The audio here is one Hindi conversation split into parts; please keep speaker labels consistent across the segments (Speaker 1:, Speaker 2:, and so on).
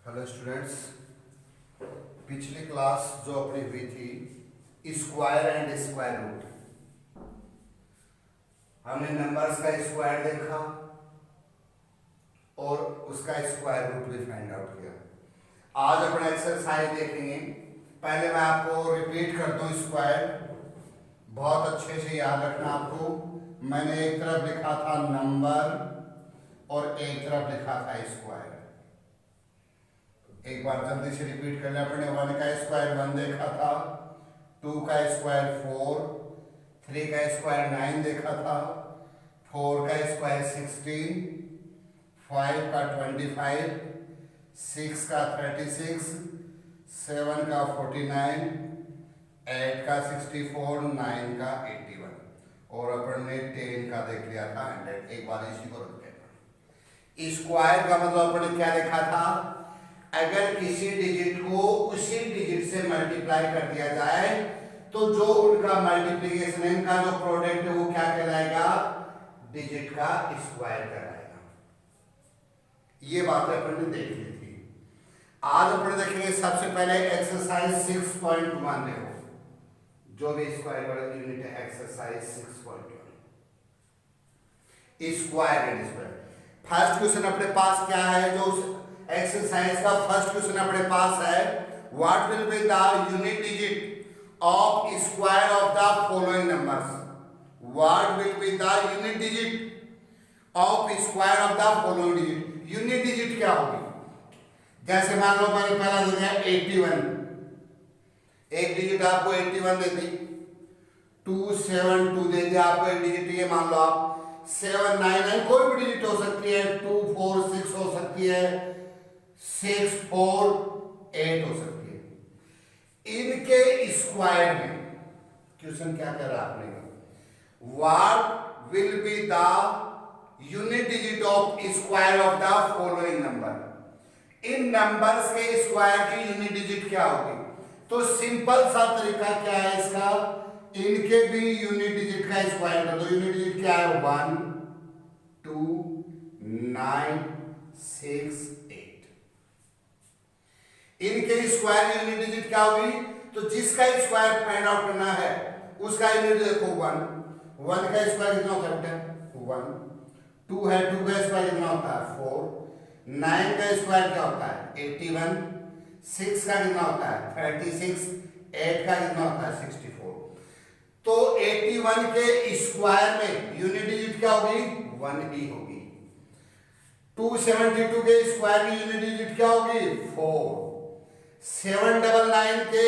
Speaker 1: हेलो स्टूडेंट्स, पिछली क्लास जो अपनी हुई थी स्क्वायर एंड स्क्वायर रूट, हमने नंबर्स का स्क्वायर देखा और उसका स्क्वायर रूट भी फाइंड आउट किया। आज अपन एक्सरसाइज देखेंगे। पहले मैं आपको रिपीट कर दूं स्क्वायर, बहुत अच्छे से याद रखना आपको। मैंने एक तरफ लिखा था नंबर और एक तरफ लिखा था स्क्वायर। एक बार जल्दी से रिपीट कर लिया अपने। 1 का स्क्वायर 1 देखा था, 2 का स्क्वायर 4, 3 का स्क्वायर 9 देखा था, 4 का स्क्वायर 16, 5 का 25, 6 का 36, 7 का 49, 8 का 64, 9 का 81 और अपन ने 10 का देख लिया था 100। एक बार इसी को रख देना। स्क्वायर का मतलब अपन ने क्या देखा था, अगर किसी डिजिट को उसी डिजिट से मल्टीप्लाई कर दिया जाए तो जो उनका मल्टीप्लिकेशन है, इनका जो प्रोडक्ट है वो क्या कहलाएगा, डिजिट का स्क्वायर कहलाएगा। ये बात अपन ने देख ली थी। आज अपन देखेंगे सबसे पहले एक्सरसाइज 6.1 देखो, जो भी स्क्वायर वाला यूनिट है exercise 6.1 square and square. First question अपने पास क्या है, जो एक्सरसाइज का फर्स्ट क्वेश्चन अपने पास है, what will be the unit digit of square of the following numbers. What will be the unit digit of square of the following digit. Unit digit क्या होगी, जैसे मान लो मैंने पहला दे दिया 81, एक डिजिट आपको 81 दे दी, 272 दे दिया आपको एक डिजिट। ये मान लो आप 799 कोई भी डिजिट हो सकती है, 246 हो सकती है, 648 हो सकती है। इनके स्क्वायर में क्वेश्चन क्या कर रहा है आपने, what will be the unit digit of square of the following number. In numbers के स्क्वायर की यूनिट डिजिट क्या होगी। तो सिंपल सा तरीका क्या है इसका, इनके भी यूनिट डिजिट का स्क्वायर कर दो। यूनिट डिजिट क्या है, 1 2 9 6 8। इनके स्क्वायर यूनिट डिजिट क्या होगी, तो जिसका स्क्वायर फाइंड आउट करना है उसका यूनिट देखो 1 का स्क्वायर कितना होता है बेटा 1, 2 है 2 का स्क्वायर कितना होता है 4, 9 का स्क्वायर क्या होता है 81, 6 का कितना होता है 36, 8 का कितना होता है 64। तो 81 के स्क्वायर में यूनिट डिजिट क्या होगी 1 ही होगी। 272 के स्क्वायर में यूनिट डिजिट क्या होगी 4। 799 के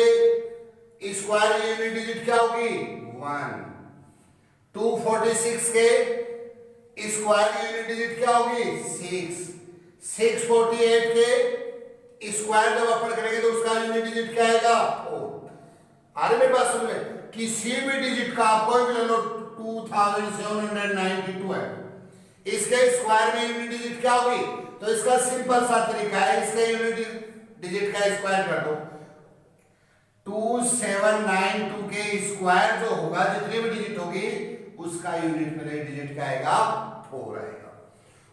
Speaker 1: स्क्वायर में यूनिट डिजिट क्या होगी 1। 246 के स्क्वायर में यूनिट डिजिट क्या होगी 6। 648 के स्क्वायर जब अपन करेंगे तो उसका यूनिट डिजिट क्या आएगा 4। अरे मेरी बात सुन ले, किसी भी डिजिट का आप कोई भी ले लो, 2792 है, इसके स्क्वायर में यूनिट डिजिट क्या होगी। तो इसका सिंपल सा तरीका है, इसके यूनिट डिजिट का स्क्वायर कर दो। 2792 के स्क्वायर जो होगा, जितनी भी डिजिट होगी उसका यूनिट में डिजिट क्या आएगा 4 आएगा।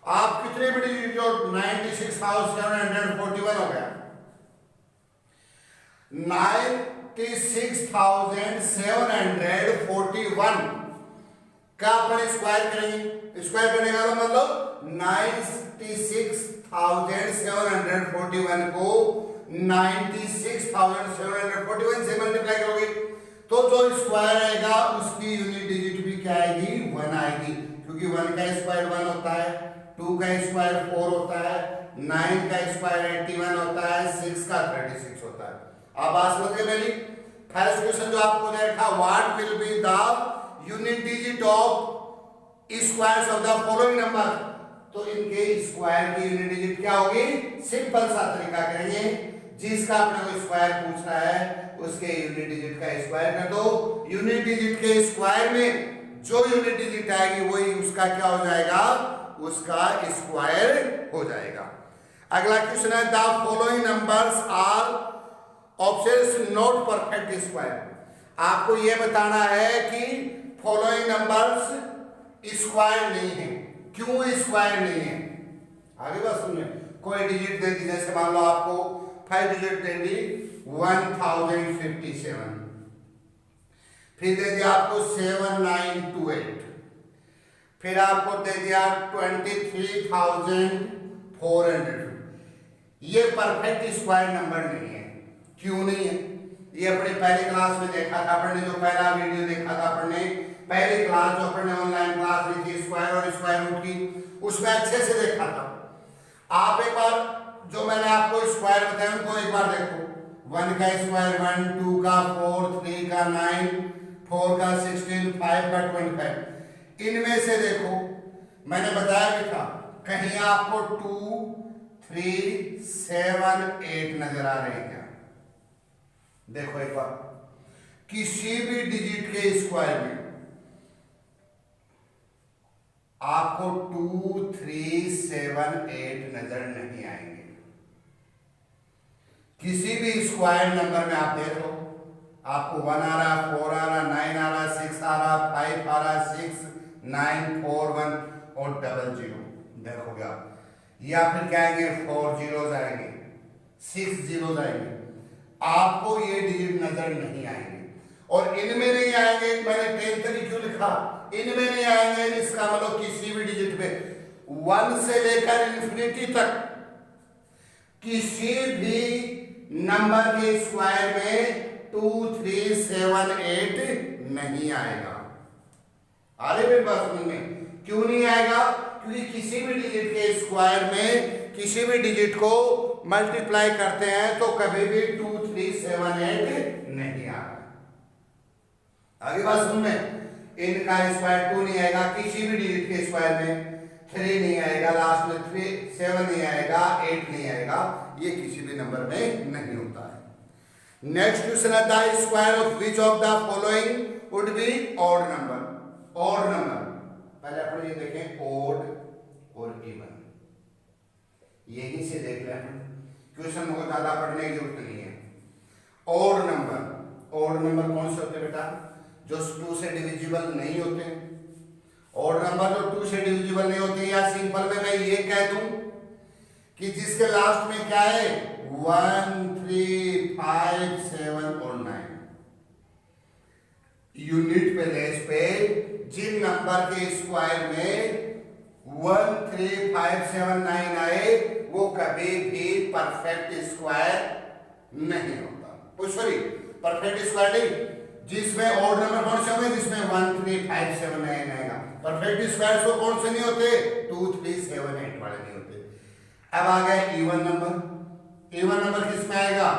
Speaker 1: आप कितने भी डिजिट जो 96,741 हो गया, 96,741 का अपन स्क्वायर करेंगे। स्क्वायर करने का मतलब 96,741 को 96,741 से मल्टीप्लाई करोगे तो जो स्क्वायर आएगा उसकी यूनिट डिजिट भी क्या आएगी 1 आएगी, क्योंकि 1 का स्क्वायर 1 होता है, 2 का स्क्वायर 4 होता है, 9 का स्क्वायर 81 होता है, 6 का 36 होता है। अब बात समझ गए मेरी। फर्स्ट क्वेश्चन जो आपको दे रखा, what will be the unit digit of squares of the following number. तो इनके स्क्वायर की यूनिट डिजिट क्या होगी, सिंपल सा तरीका करेंगे, जिसका अपने को स्क्वायर पूछ रहा है उसके यूनिट डिजिट का स्क्वायर कर दो। यूनिट डिजिट के स्क्वायर में जो यूनिट डिजिट आएगी वही उसका क्या हो जाएगा, उसका स्क्वायर हो जाएगा। अगला क्वेश्चन है, the following numbers are options not perfect square. आपको यह बताना है कि फॉलोइंग नंबर्स स्क्वायर नहीं है। क्यों स्क्वायर नहीं है, आगे बात सुनिए। कोई डिजिट दे दी, जैसे मान लो आपको 5 डिजिट दे दी 1057, फिर दे दिया आपको 7928, फिर आपको दे दिया 23,400। ये परफेक्ट स्क्वायर नंबर नहीं है। क्यों नहीं है? ये अपने पहली क्लास में देखा था अपन ने, जो पहला वीडियो देखा था अपन ने, पहली क्लास जो अपन ने ऑनलाइन क्लास ली थी स्क्वायर और स्क्वायर रूट की, उसमें अच्छे से देखा था। आप एक बार जो मैंने आपको स्क्वायर बताया उनको एक बार देखो। 1 का स्क्वायर 1, 2 का 4, 3 का 9, 4 का 16, 5 का 25। इनमें से देखो मैंने बताया भी था, कहीं आपको 2, 3, 7, 8 नजर आ रहे हैं क्या? देखो एक बार, किसी भी डिजिट के स्क्वायर में आपको 2, 3, 7, 8 नजर नहीं आएंगे। किसी भी स्क्वायर नंबर में आप देखो, आपको 1 आ रहा, 4 आ रहा, 9 आ रहा, 6 आ रहा, 5 आ रहा, 6, 9, 4, 1 और 00 देखोगे आप, या फिर क्या आएंगे 4 zeros आएंगे, 6 zeros आएंगे, आपको ये डिजिट नजर नहीं आएंगे। और इनमें नहीं आएंगे, मैंने 10 तक क्यों लिखा, इनमें नहीं आएंगे, इसका मतलब किसी भी डिजिट पे 1 से लेकर इंफिनिटी तक किसी भी नंबर के स्क्वायर में 2, 3, 7, 8 नहीं आएगा। अरे मेरी बात समझ में, क्यों नहीं आएगा? क्योंकि किसी भी डिजिट के स्क्वायर में किसी भी डिजिट को मल्टीप्लाई करते हैं तो कभी भी 2, 3, 7, 8 नहीं आएगा। आगे बात सुन में, इनका स्क्वायर 2 नहीं आएगा, किसी भी डिजिट के स्क्वायर में 3 नहीं आएगा, लास्ट में 3, 7 नहीं आएगा, 8 नहीं आएगा, ये किसी भी नंबर में नहीं होता है। नेक्स्ट क्वेश्चन आता है, square of which of the following would be odd number. Odd number पहले अपन ये देखें, ऑड और इवन, यही से देख रहे हैं, क्वेश्चन को ज्यादा पढ़ने की जरूरत नहीं है। ऑड नंबर, ऑड नंबर कौन से होते हैं बेटा? जो 2 से डिविजिबल नहीं होते। ऑड नंबर जो 2 से डिविजिबल नहीं होते, या सिंपल में मैं ये कह दूं कि जिसके लास्ट में क्या है 1, 3, 5, 7 और 9, यूनिट पे लेस पे जिन नंबर के स्क्वायर में 1, 3, 5, 7, 9 आए वो कभी भी परफेक्ट स्क्वायर नहीं होता। सॉरी, परफेक्ट स्क्वायर नहीं, जिसमें ऑड नंबर कौन से होंगे? जिसमें 1, 3, 5, 7, 9 आएगा। परफेक्ट स्क्वायर तो कौन से नहीं होते? 2, 3, 7, 8 वाले नहीं होते। अब आ गया इवन नंबर। इवन नंबर किसमें आएगा?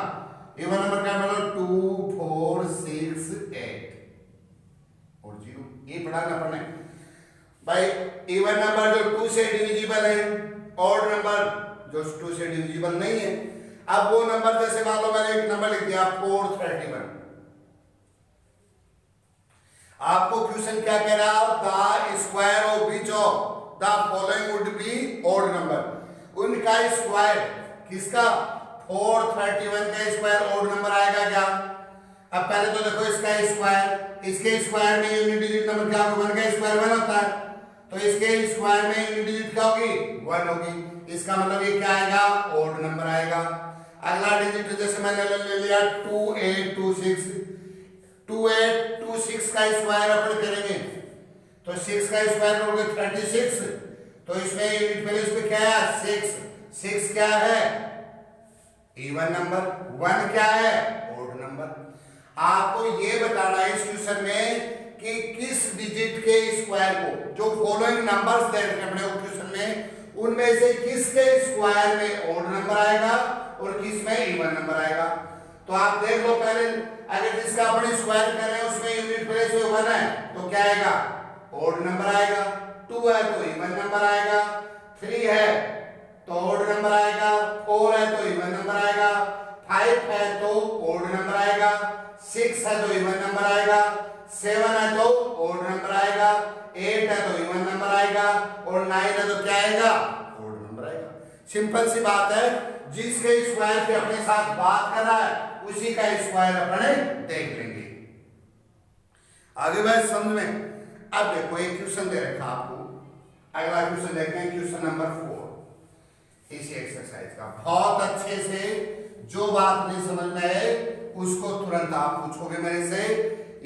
Speaker 1: इवन नंबर क्या मतलब 2, 4, 6, 8 और 0। ये पढ़ाना पड़ना है भाई। इवन नंबर जो 2 से डिविजिबल है, ऑड नंबर जो 2 से डिविजिबल नहीं है। अब वो नंबर, जैसे मान लो मैंने एक नंबर लिख दिया 431, आपको क्वेश्चन क्या कह रहा है? The square of which of the following would be odd number. उनका स्क्वायर किसका? 431 का स्क्वायर ऑड नंबर आएगा क्या? अब पहले तो देखो इसका स्क्वायर, इसके स्क्वायर में यूनिट डिजिट नंबर क्या होगा? 1 का स्क्वायर 1 होता है, तो इसके स्क्वायर में यूनिट डिजिट क्या होगी? 1 होगी। इसका मतलब ये क्या आएगा? ऑड नंबर आएगा। अगला डिजिट जैसे मैंने ले लिया 2826, 2826 का स्क्वायर अपन करेंगे तो 6 का स्क्वायर करोगे 36, तो इसमें यूनिट प्लेस पे क्या है? 6 क्या है? Even number. 1 क्या है? Odd number. आपको ये बताना है इस क्वेश्चन में कि किस डिजिट के स्क्वायर को, जो फॉलोइंग नंबर्स दे रखे अपने क्वेश्चन में, उनमें से किसके स्क्वायर में ऑड नंबर आएगा और किस में इवन नंबर आएगा। तो आप देख लो पहले, अगर जिसका अपन स्क्वायर कर रहे हैं उसमें यूनिट प्लेस में 1 है तो क्या आएगा? ऑड नंबर आएगा। 2 है तो इवन नंबर आएगा। 3 है तो ऑड नंबर आएगा। 4 है तो इवन नंबर आएगा। 5 है तो ऑड नंबर आएगा। 6 है तो इवन नंबर आएगा। 7 है तो ऑड नंबर आएगा। 8 है तो इवन नंबर आएगा और 9 है तो क्या आएगा? ऑड नंबर आएगा। सिंपल सी बात है, जिसके स्क्वायर पे अपने साथ बात कर रहा है उसी का स्क्वायर अपने देख लेंगे। आगे बात समझ में। अब देखो एक क्वेश्चन दे रखा आपको, अगला क्वेश्चन देखते हैं, क्वेश्चन नंबर 4। इसी एक्सरसाइज का। बहुत अच्छे से जो बात नहीं समझ में आए उसको तुरंत आप पूछोगे मेरे से,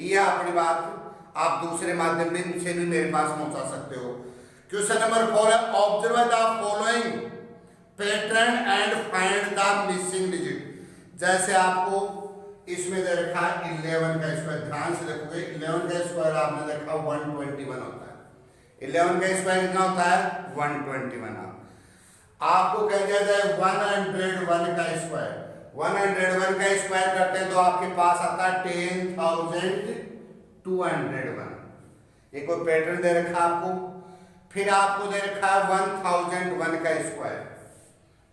Speaker 1: या अपनी बात आप दूसरे माध्यम से भी मेरे पास पहुंचा सकते हो। क्वेश्चन नंबर 4 है, observe the following pattern and find the missing digit. जैसे आपको इसमें दे रखा 11 का स्क्वायर, ध्यान से देखोगे 11 का स्क्वायर आपने देखा 121 होता है। 11 का स्क्वायर कितना होता है 121। आपको कह दिया जाए 101 का स्क्वायर, 101 का स्क्वायर करते हैं तो आपके पास आता है 10,201। ये कोई पैटर्न दे रखा आपको। फिर आपको दे रखा है 1001 का स्क्वायर,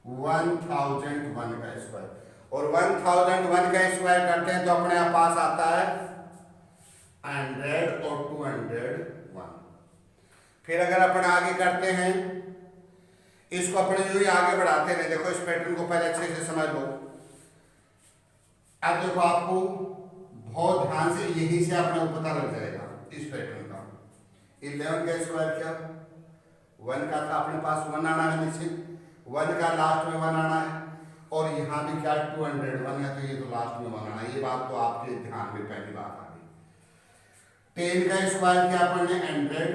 Speaker 1: 1001 का स्क्वायर, और 1001 का स्क्वायर करते हैं तो अपने पास आता है 100 और 201। फिर अगर अपन आगे करते हैं इसको, अपने जो ही आगे बढ़ाते हैं, देखो इस पैटर्न को पहले अच्छे से समझ लो। अब देखो आपको बहुत ध्यान से यहीं से अपने को पता लग जाएगा इस पैटर्न का। 11 का स्क्वायर क्या 1 का था, अपने पास 1 आना है निश्चित, 1 का लास्ट में 1 आना है, और यहाँ भी क्या 201 है तो ये तो लास्ट में 1 आना है। ये बात तो आपके ध्यान में पहली बात आ गई। 10 का स्क्वायर क्या अपन ने 100,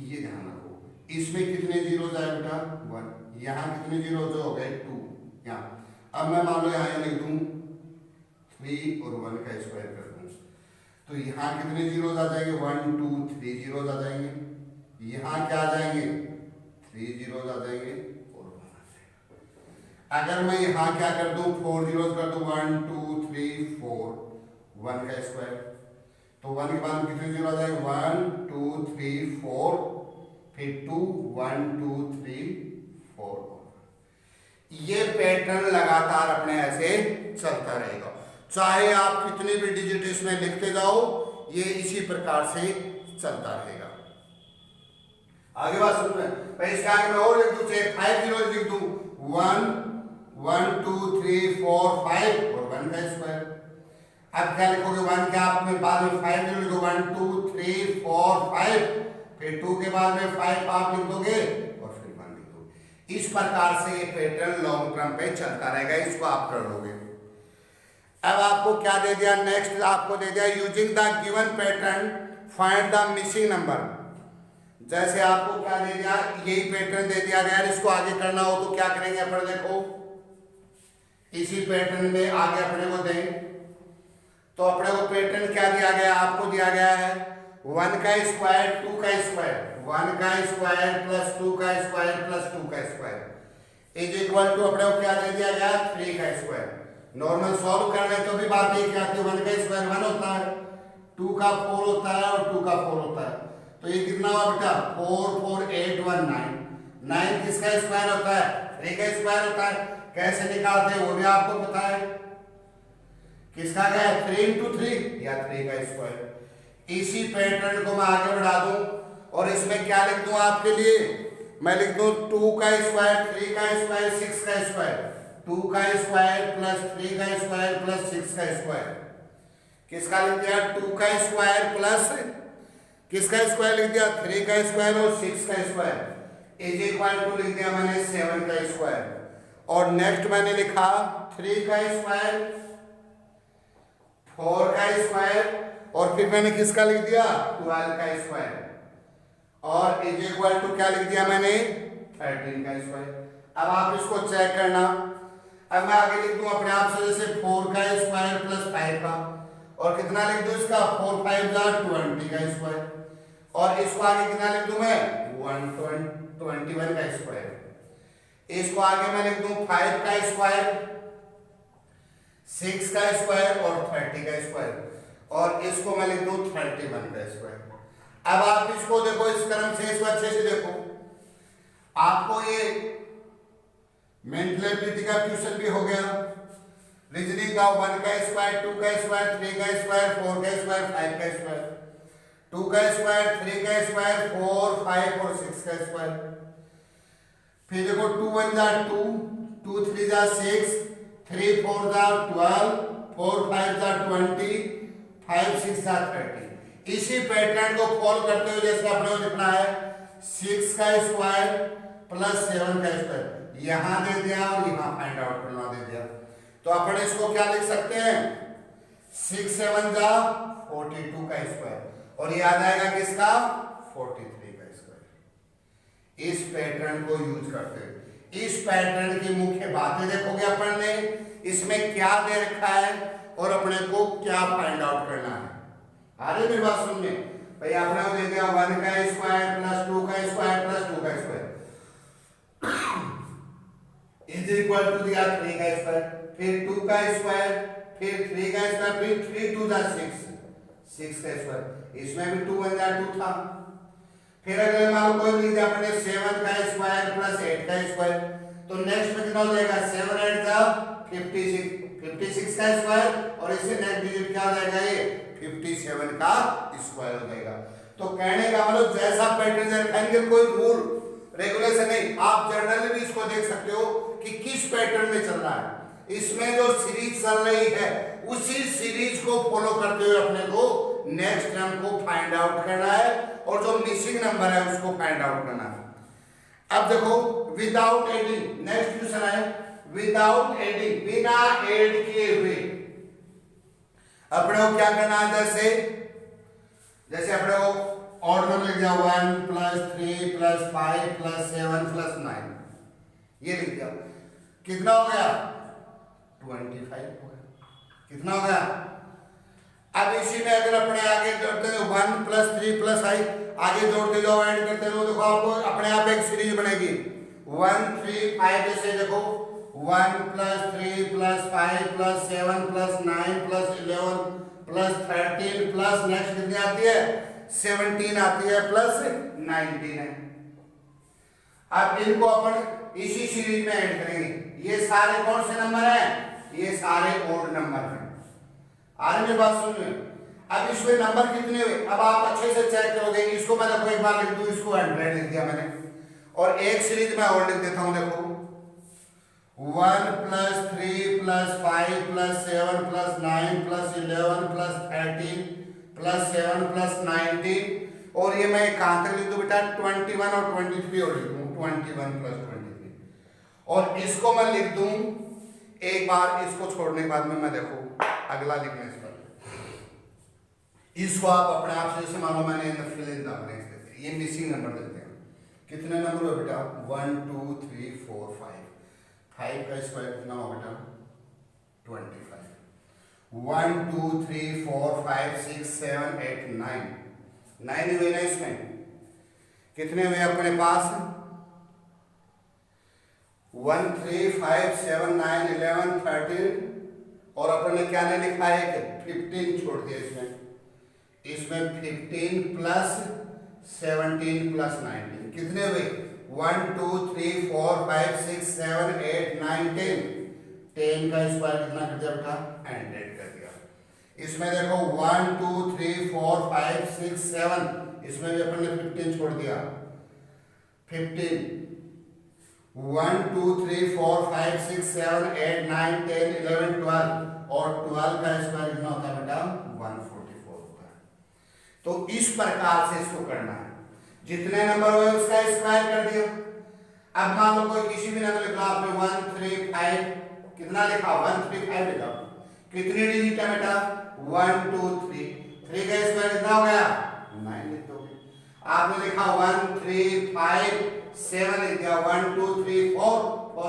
Speaker 1: ये ध्यान रखो। इसमें कितने जीरो आए बेटा 1, यहाँ कितने जीरो हो गए 2 यहाँ। अब मैं मान लो यहाँ लिख दूं 3 और 1 का स्क्वायर कर दूं तो यहाँ कितने जीरो आ जाएंगे 1 2 3 जीरो आ जाएंगे। यहाँ क्या आ जाएंगे 3 जीरो आ जाएंगे और 1 आ जाएगा। अगर मैं यहाँ क्या कर दूं 4 जीरो कर दूं 1 2 3 4, 1 का स्क्वायर, तो 1 के बाद कितने जीरो आ जाएंगे 1 2 3 4, फिर 2 1 2 3 4। ये पैटर्न लगातार अपने ऐसे चलता रहेगा, चाहे आप कितने भी डिजिट इसमें लिखते जाओ, ये इसी प्रकार से चलता रहेगा। आगे बात सुन रहे हैं, इसके आगे मैं और लिख दूं, चाहे 5 जीरो लिख दूं 1 1 2 3 4 5 और 1 का स्क्वायर। अब क्या लिखोगे 1 के आप में बाद में 5 जीरो लिखो 1 2 3 4 5, फिर 2 के बाद में 5 आप लिख दोगे और फिर 1 लिख दोगे। इस प्रकार से ये पैटर्न लॉन्ग टर्म पे चलता रहेगा, इसको आप कर लोगे। अब आपको क्या दे दिया, नेक्स्ट आपको दे दिया using the given pattern find the missing number. जैसे आपको क्या दे दिया, यही पैटर्न दे दिया गया, इसको आगे करना हो तो क्या करेंगे अपन, देखो इसी पैटर्न में आगे अपने को दें तो अपने को पैटर्न क्या दिया गया, आपको दिया गया है 1 का स्क्वायर 2 का स्क्वायर, 1 का स्क्वायर प्लस 2 का स्क्वायर प्लस 2 का स्क्वायर इज इक्वल टू अपने को क्या दे दिया गया 3 का स्क्वायर। नॉर्मल सॉल्व कर रहे तो भी बात एक क्या आती है, 1 का स्क्वायर 1 होता है, 2 का 4 होता है और 2 का 4 होता है, तो ये कितना हुआ बेटा 4 4 8 1 9। 9 किसका स्क्वायर होता है 3 का स्क्वायर होता है। कैसे निकालते हैं वो भी आपको पता है, किसका क्या है 3 into 3 या 3 का स्क्वायर। इसी पैटर्न को मैं आगे बढ़ा दूं और इसमें क्या लिख दूं आपके लिए, मैं लिख दूं 2 का स्क्वायर 3 का स्क्वायर 6 का स्क्वायर, 2 का स्क्वायर प्लस 3 का स्क्वायर प्लस 6 का स्क्वायर। किसका लिख दिया 2 का स्क्वायर प्लस किसका स्क्वायर लिख दिया 3 का स्क्वायर और 6 का स्क्वायर इज इक्वल टू लिख दिया मैंने 7 का स्क्वायर। और नेक्स्ट मैंने लिखा 3 का स्क्वायर 4 का स्क्वायर और फिर मैंने किसका लिख दिया 12 का स्क्वायर और इज इक्वल टू क्या लिख दिया मैंने 13 का स्क्वायर। अब आप इसको चेक करना, अब मैं आगे लिख दूं अपने आप से, जैसे 4 का स्क्वायर प्लस 5 का और कितना लिख दूं इसका 4 5 20 का स्क्वायर और इसको आगे कितना लिख दूं मैं 121 का स्क्वायर। इसको आगे मैं लिख दूं 5 का स्क्वायर 6 का स्क्वायर और 30 का स्क्वायर और इसको मैं लिख दूं 31 का स्क्वायर। अब आप इसको देखो इस क्रम से, इसको अच्छे से देखो, आपको ये मेंटल एबिलिटी का क्वेश्चन भी हो गया, रीजनिंग का 1 का स्क्वायर 2 का स्क्वायर 3 का स्क्वायर 4 का स्क्वायर 5 का स्क्वायर, 2 का स्क्वायर 3 का स्क्वायर 4 5 और 6 का स्क्वायर। फिर देखो 2 1 जा 2, 2 3 जा 6, 3 4 जा 12, 4 5 जा 20, 5 6 जा 30। इसी पैटर्न को फॉलो करते हुए जैसे अपने को लिखना है 6 का स्क्वायर प्लस 7 का स्क्वायर यहां दे दिया और यहां फाइंड आउट करना दे दिया। तो अपन इसको क्या लिख सकते हैं 6 7 जा 42 का स्क्वायर और ये आ जाएगा किसका 43 का स्क्वायर। इस पैटर्न को यूज करते हैं। इस पैटर्न की मुख्य बातें देखोगे अपन ने इसमें क्या दे रखा है और अपने को क्या फाइंड आउट करना है। आ रही मेरी बात सुनने भाई आपने वो दे दिया 1 का स्क्वायर प्लस 2 का स्क्वायर प्लस 2 का स्क्वायर इज इक्वल टू दिया 3 का स्क्वायर फिर 2 का स्क्वायर फिर 3 का स्क्वायर फिर 3 2 जा 6 का स्क्वायर इसमें भी 2 1 जा 2 था। फिर अगले मान कोई लिख दिया अपने 7 का स्क्वायर प्लस 8 का स्क्वायर तो नेक्स्ट में कितना हो जाएगा 7 8 जा 56 का स्क्वायर और इससे नेक्स्ट डिजिट क्या हो जाएगा ये 57 का स्क्वायर हो जाएगा। तो कहने का मतलब जैसा पैटर्न रखेंगे कोई रूल रेगुलेशन नहीं, आप जनरली भी इसको देख सकते हो कि किस पैटर्न में चल रहा है। इसमें जो सीरीज चल रही है उसी सीरीज को फॉलो करते हुए अपने को नेक्स्ट टर्म को फाइंड आउट करना है और जो मिसिंग नंबर है उसको फाइंड आउट करना है। अब देखो विदाउट एडिंग नेक्स्ट क्वेश्चन है विदाउट एडिंग बिना ऐड किए हुए अपने को क्या करना है। जैसे अपने को ऑड नंबर लिख दिया 1 प्लस 3 प्लस 5 प्लस 7 प्लस 9 ये लिख दिया कितना हो गया 25 हो गया। कितना हो गया। अब इसी में अगर अपने आगे जोड़ते हैं 1 प्लस 3 प्लस 5 आगे जोड़ते जाओ ऐड करते रहो देखो आपको अपने आप एक सीरीज बनेगी 1 3 5 जैसे देखो 1 plus 3 plus 5 plus 7 plus 9 plus 11 plus 13 plus next कितनी आती है 17 आती है प्लस 19 है। अब इनको अपन इसी सीरीज में ऐड करेंगे। ये सारे कौन से नंबर हैं ये सारे ओड नंबर हैं। आ रही बात सुनिए। अब इसमें नंबर कितने हुए अब आप अच्छे से चेक करोगे। इसको मैं देखो एक बार लिख दूं इसको 100 लिख दिया मैंने और एक सीरीज में और लिख देता हूं देखो 1 plus 3 plus 5 plus 7 plus 9 plus 11 plus 13 plus 7 plus 19 और ये मैं कहां तक लिख दूं बेटा 21 और 23 और लिख दूं 21 प्लस 23 और इसको मैं लिख दूं एक बार इसको छोड़ने के बाद में मैं देखो अगला लिखने से इसको आप अपने आप से जैसे मानो मैंने फिल इन द ब्लैंक्स देते हैं ये मिसिंग नंबर देते हैं। कितने नंबर हुए बेटा 1 2 3 4 5 का स्क्वायर कितना हो बेटा 25 1 2 3 4 5 6 7 8 9 हुए ना इसमें कितने हुए अपने पास 1 3 5 7 9 11 13 और अपन ने क्या नहीं लिखा है कि 15 छोड़ दिया इसमें 15 प्लस 17 प्लस 19 कितने हुए 1 2 3 4 5 6 7 8 9 10 का स्क्वायर कितना कर दिया बेटा 100 कर दिया। इसमें देखो 1 2 3 4 5 6 7 इसमें भी अपन ने 15 छोड़ दिया 15 1 2 3 4 5 6 7 8 9 10 11 12 और 12 का स्क्वायर कितना होता है बेटा 144 होता है। तो इस प्रकार से इसको करना है जितने नंबर हुए उसका स्क्वायर कर दिया। अब मान लो कोई किसी भी नंबर लिखा आपने 1 3 5 कितना लिखा 1 3 5 लिखा कितनी डिजिट है बेटा 1 2 3 3 का स्क्वायर कितना हो गया 9 लिख दोगे। आपने लिखा 1 3 5 7 लिख दिया 1 2 3 4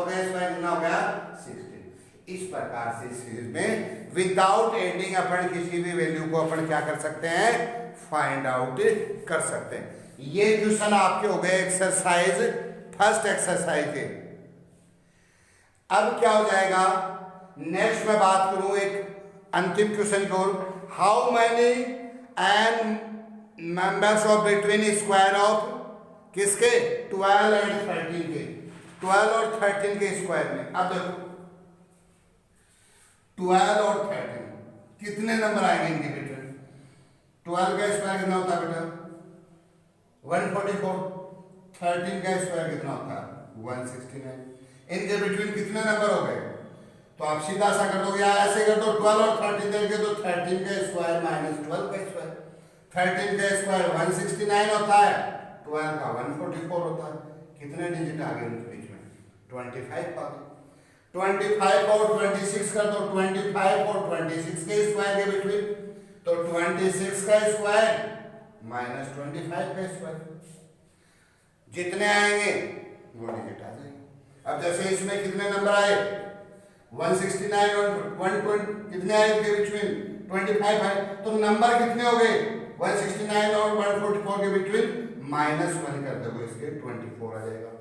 Speaker 1: का स्क्वायर कितना हो गया 16। इस प्रकार से सीरीज में विदाउट एडिंग अपन किसी भी वैल्यू को अपन क्या कर सकते हैं फाइंड आउट कर सकते हैं। ये क्वेश्चन आपके हो गए एक्सरसाइज फर्स्ट एक्सरसाइज के। अब क्या हो जाएगा नेक्स्ट मैं बात करूं एक अंतिम क्वेश्चन को how many and members of between square of किसके 12 एंड 13 के 12 और 13 के स्क्वायर में। अब देखो 12 और 13 कितने नंबर आएंगे इनके बेटे 12 का स्क्वायर कितना होता है बेटा 144 13 का स्क्वायर कितना होता है 169। इनके बिटवीन कितने नंबर हो गए तो आप सीधा सा कर दोगे या ऐसे कर दो 12 और 13 देंगे तो 13 का स्क्वायर माइनस 12 का स्क्वायर 13 का स्क्वायर 169 होता है 12 का 144 होता है। कितने डिजिट आ गए उनके बीच में? 25 आ गए। 25 और 26 कर दो, 25 और 26 के स्क्वायर के बिटवीन, तो 26 का स्क्वायर माइनस 25 का स्क्वायर, जितने आएंगे वो डिजिट आ जाएंगे। अब जैसे इसमें कितने नंबर आए? 169 और 120 कितने आए इनके बिटवीन? 25 आए, तो नंबर कितने हो गए? 169 और 144 के बिटवीन माइनस 1 कर दोगे, इसके 24 आ जाएगा।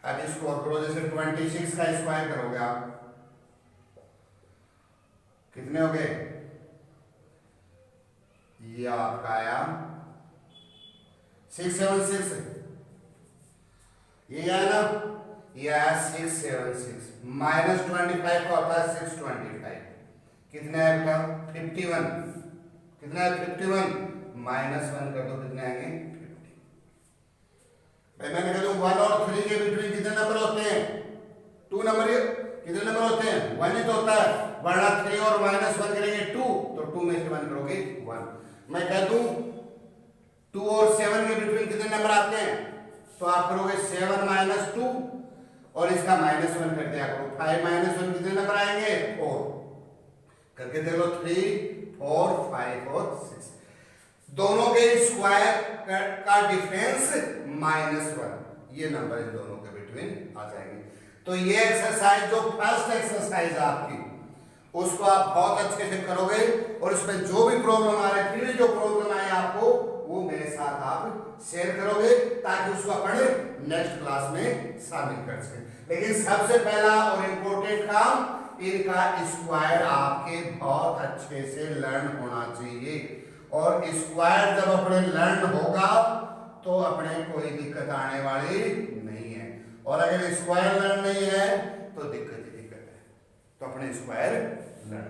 Speaker 1: अब इसको और करो, जैसे 26 का स्क्वायर करोगे आप, कितने हो गए? ये आपका आया 676, ये आया ना, ये आया 676, माइनस 25 का होता है 625, कितने आया बेटा? 51, कितना है? 51, माइनस 1 कर दो, कितने आएंगे? 50। भाई मैंने कहा 1 और 3 के बिटवीन कितने नंबर होते हैं? 2 नंबर, कितने नंबर होते हैं? 1 ही तो होता है, वरना 3 और माइनस 1 करेंगे 2, तो 2 में से 1 करोगे 1। मैं कह दूं 2 और 7 के बिटवीन कितने नंबर आते हैं? तो आप करोगे 7 माइनस 2 और इसका माइनस 1 कर दिया करो, 5 माइनस 1 कितने नंबर आएंगे? 4 करके देख लो, 3 4 5 और 6, दोनों के स्क्वायर का डिफरेंस -1, ये नंबर इन दोनों के बिटवीन आ जाएंगे। तो ये एक्सरसाइज जो फर्स्ट एक्सरसाइज आपकी, उसको आप बहुत अच्छे से करोगे और उसमें जो भी प्रॉब्लम आ रही है, फिर जो प्रॉब्लम आए आपको, वो मेरे साथ आप शेयर करोगे ताकि उसको अपन नेक्स्ट क्लास में शामिल कर सकें। लेकिन सबसे पहला और इम्पोर्टेंट काम, इनका स्क्वायर आपके बहुत अच्छे से लर्न होना चाहिए, और स्क्वायर जब अपने लर्न होगा तो अपने कोई दिक्कत आने वाली नहीं है, और अगर स्क्वायर लर्न नहीं है तो दिक्कत ही दिक्कत है। तो अपने स्क्वायर लर्न